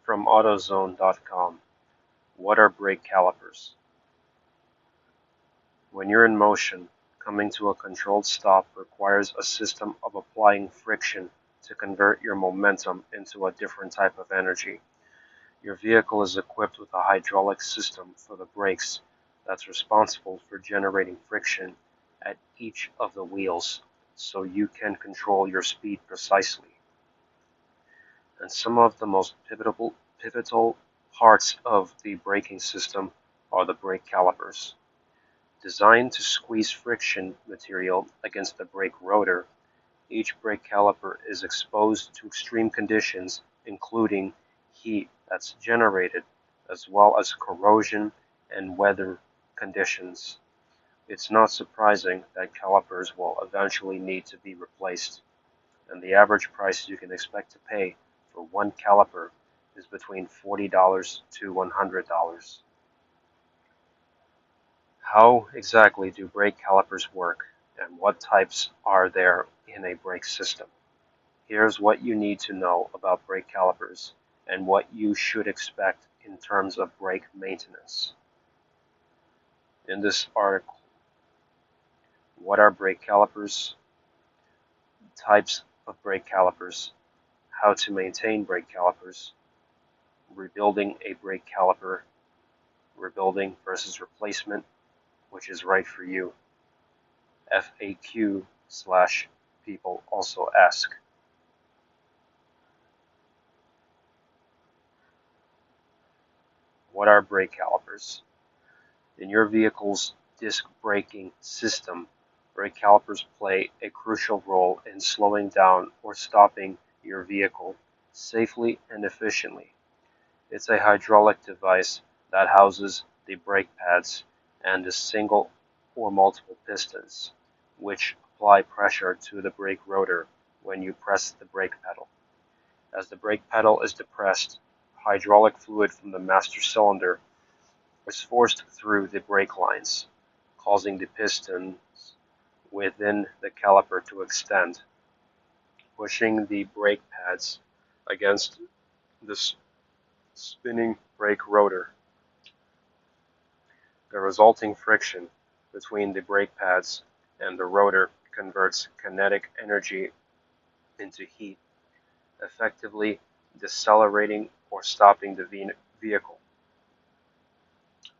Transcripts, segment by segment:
From AutoZone.com. What are brake calipers? When you're in motion, coming to a controlled stop requires a system of applying friction to convert your momentum into a different type of energy. Your vehicle is equipped with a hydraulic system for the brakes that's responsible for generating friction at each of the wheels so you can control your speed precisely. And some of the most pivotal parts of the braking system are the brake calipers. Designed to squeeze friction material against the brake rotor, each brake caliper is exposed to extreme conditions, including heat that's generated, as well as corrosion and weather conditions. It's not surprising that calipers will eventually need to be replaced, and the average price you can expect to pay for one caliper is between $40 to $100. How exactly do brake calipers work, and what types are there in a brake system? Here's what you need to know about brake calipers and what you should expect in terms of brake maintenance. In this article, what are brake calipers, types of brake calipers, how to maintain brake calipers, rebuilding a brake caliper, rebuilding versus replacement, which is right for you, FAQ/people also ask. What are brake calipers? In your vehicle's disc braking system, brake calipers play a crucial role in slowing down or stopping your vehicle safely and efficiently. It's a hydraulic device that houses the brake pads and the single or multiple pistons, which apply pressure to the brake rotor when you press the brake pedal. As the brake pedal is depressed, hydraulic fluid from the master cylinder is forced through the brake lines, causing the pistons within the caliper to extend, pushing the brake pads against the spinning brake rotor. The resulting friction between the brake pads and the rotor converts kinetic energy into heat, effectively decelerating or stopping the vehicle.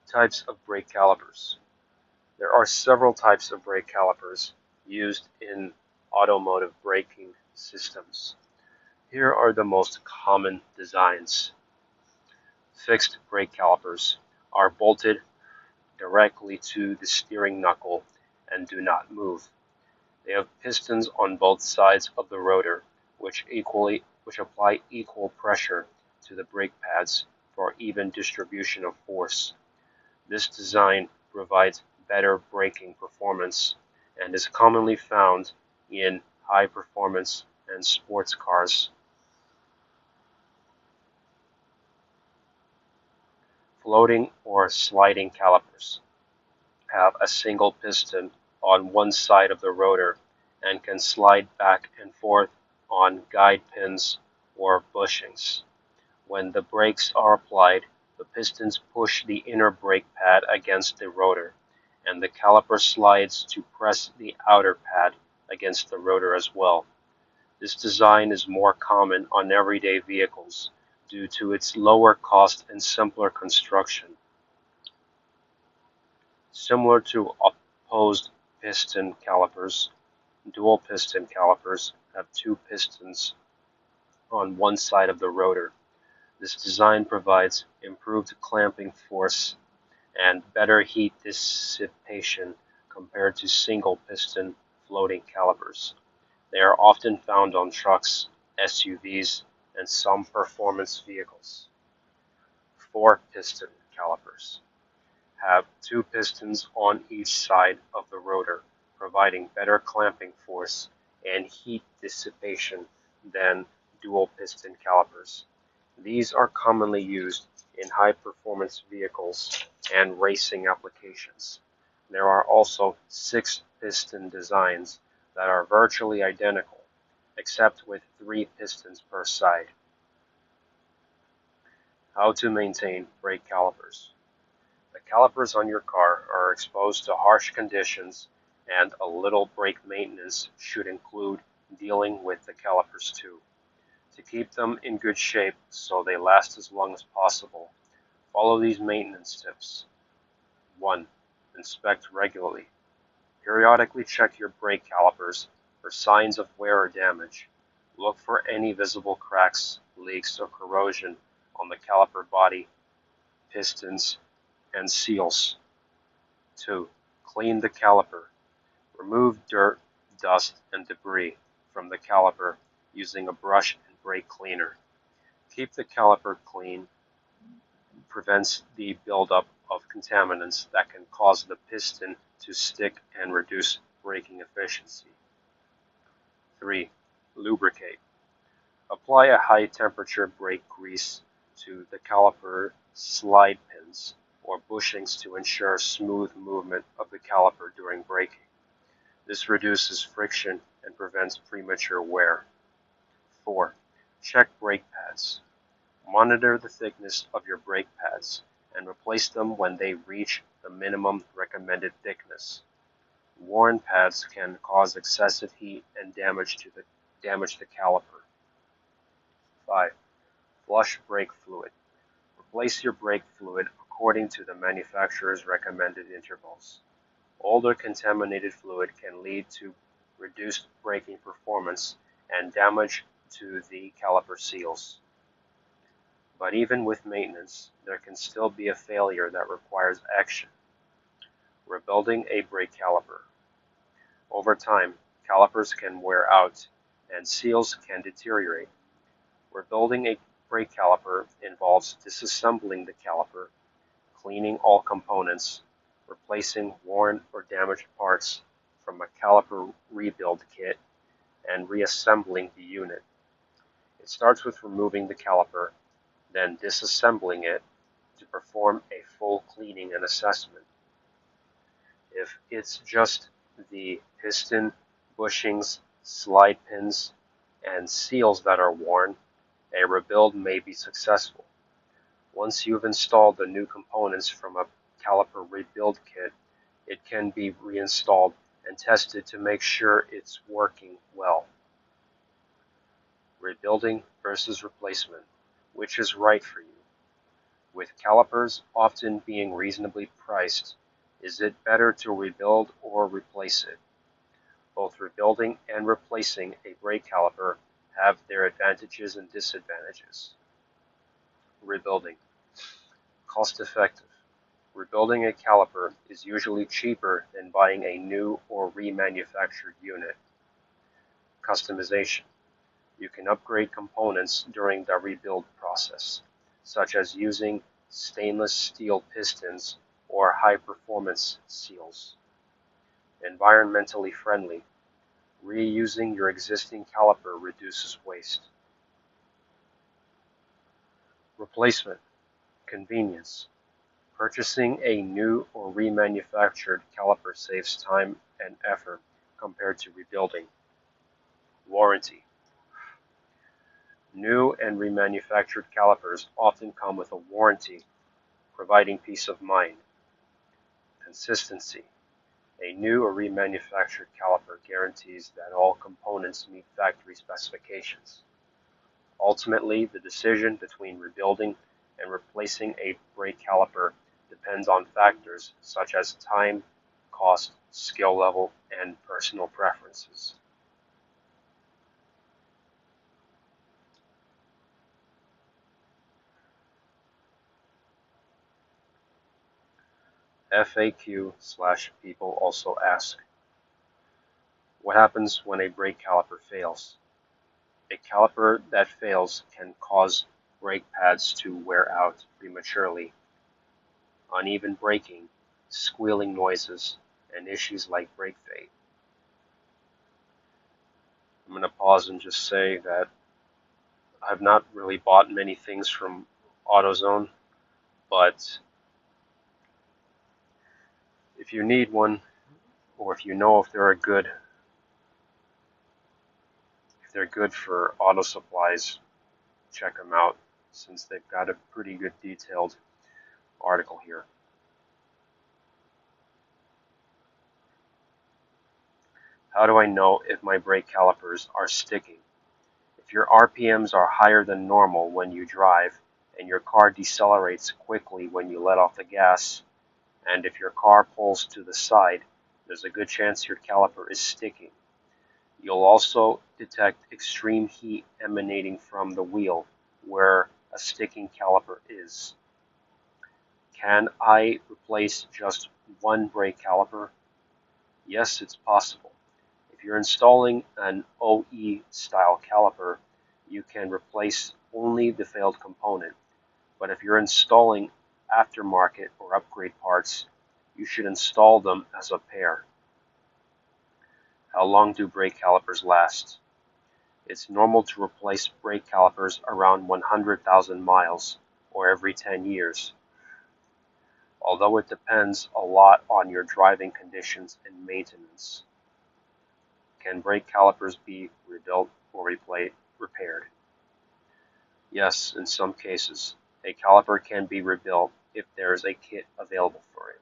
Types of brake calipers. There are several types of brake calipers used in automotive braking systems. Here are the most common designs. Fixed brake calipers are bolted directly to the steering knuckle and do not move. They have pistons on both sides of the rotor, which apply equal pressure to the brake pads for even distribution of force. This design provides better braking performance and is commonly found in high-performance and sports cars. Floating or sliding calipers have a single piston on one side of the rotor and can slide back and forth on guide pins or bushings. When the brakes are applied, the pistons push the inner brake pad against the rotor, and the caliper slides to press the outer pad against the rotor as well. This design is more common on everyday vehicles due to its lower cost and simpler construction. Similar to opposed piston calipers, dual piston calipers have two pistons on one side of the rotor. This design provides improved clamping force and better heat dissipation compared to single piston floating calipers. They are often found on trucks, SUVs, and some performance vehicles. Four-piston calipers have two pistons on each side of the rotor, providing better clamping force and heat dissipation than dual piston calipers. These are commonly used in high-performance vehicles and racing applications. There are also six-piston designs that are virtually identical, except with three pistons per side. How to maintain brake calipers. The calipers on your car are exposed to harsh conditions, and a little brake maintenance should include dealing with the calipers too. To keep them in good shape so they last as long as possible, follow these maintenance tips. 1. Inspect regularly. Periodically check your brake calipers for signs of wear or damage. Look for any visible cracks, leaks, or corrosion on the caliper body, pistons, and seals. 2. Clean the caliper. Remove dirt, dust, and debris from the caliper using a brush and brake cleaner. Keep the caliper clean prevents the buildup of contaminants that can cause the piston to stick and reduce braking efficiency. 3. Lubricate. Apply a high-temperature brake grease to the caliper slide pins or bushings to ensure smooth movement of the caliper during braking. This reduces friction and prevents premature wear. 4. Check brake pads. Monitor the thickness of your brake pads and replace them when they reach the minimum recommended thickness. Worn pads can cause excessive heat and damage the caliper. 5. Flush brake fluid. Replace your brake fluid according to the manufacturer's recommended intervals. Older contaminated fluid can lead to reduced braking performance and damage to the caliper seals. But even with maintenance, there can still be a failure that requires action. Rebuilding a brake caliper. Over time, calipers can wear out and seals can deteriorate. Rebuilding a brake caliper involves disassembling the caliper, cleaning all components, replacing worn or damaged parts from a caliper rebuild kit, and reassembling the unit. It starts with removing the caliper, then disassembling it to perform a full cleaning and assessment. If it's just the piston, bushings, slide pins, and seals that are worn, a rebuild may be successful. Once you've installed the new components from a caliper rebuild kit, it can be reinstalled and tested to make sure it's working well. Rebuilding versus replacement. Which is right for you? With calipers often being reasonably priced, is it better to rebuild or replace it? Both rebuilding and replacing a brake caliper have their advantages and disadvantages. Rebuilding. Cost effective. Rebuilding a caliper is usually cheaper than buying a new or remanufactured unit. Customization. You can upgrade components during the rebuild process, such as using stainless steel pistons or high-performance seals. Environmentally friendly. Reusing your existing caliper reduces waste. Replacement. Convenience. Purchasing a new or remanufactured caliper saves time and effort compared to rebuilding. Warranty. New and remanufactured calipers often come with a warranty, providing peace of mind. Consistency. A new or remanufactured caliper guarantees that all components meet factory specifications. Ultimately, the decision between rebuilding and replacing a brake caliper depends on factors such as time, cost, skill level, and personal preferences. FAQ/people also ask, what happens when a brake caliper fails? A caliper that fails can cause brake pads to wear out prematurely. Uneven braking, squealing noises, and issues like brake fade. I'm going to pause and just say that I've not really bought many things from AutoZone, but if you need one, or if you know if they're good for auto supplies, check them out. since they've got a pretty good detailed article here. How do I know if my brake calipers are sticking? If your RPMs are higher than normal when you drive, and your car decelerates quickly when you let off the gas, and if your car pulls to the side, there's a good chance your caliper is sticking. You'll also detect extreme heat emanating from the wheel where a sticking caliper is. Can I replace just one brake caliper? Yes, it's possible. If you're installing an OE style caliper, you can replace only the failed component. But if you're installing aftermarket or upgrade parts, you should install them as a pair. How long do brake calipers last? It's normal to replace brake calipers around 100,000 miles, or every 10 years, although it depends a lot on your driving conditions and maintenance. Can brake calipers be rebuilt or repaired? Yes, in some cases. A caliper can be rebuilt if there is a kit available for it.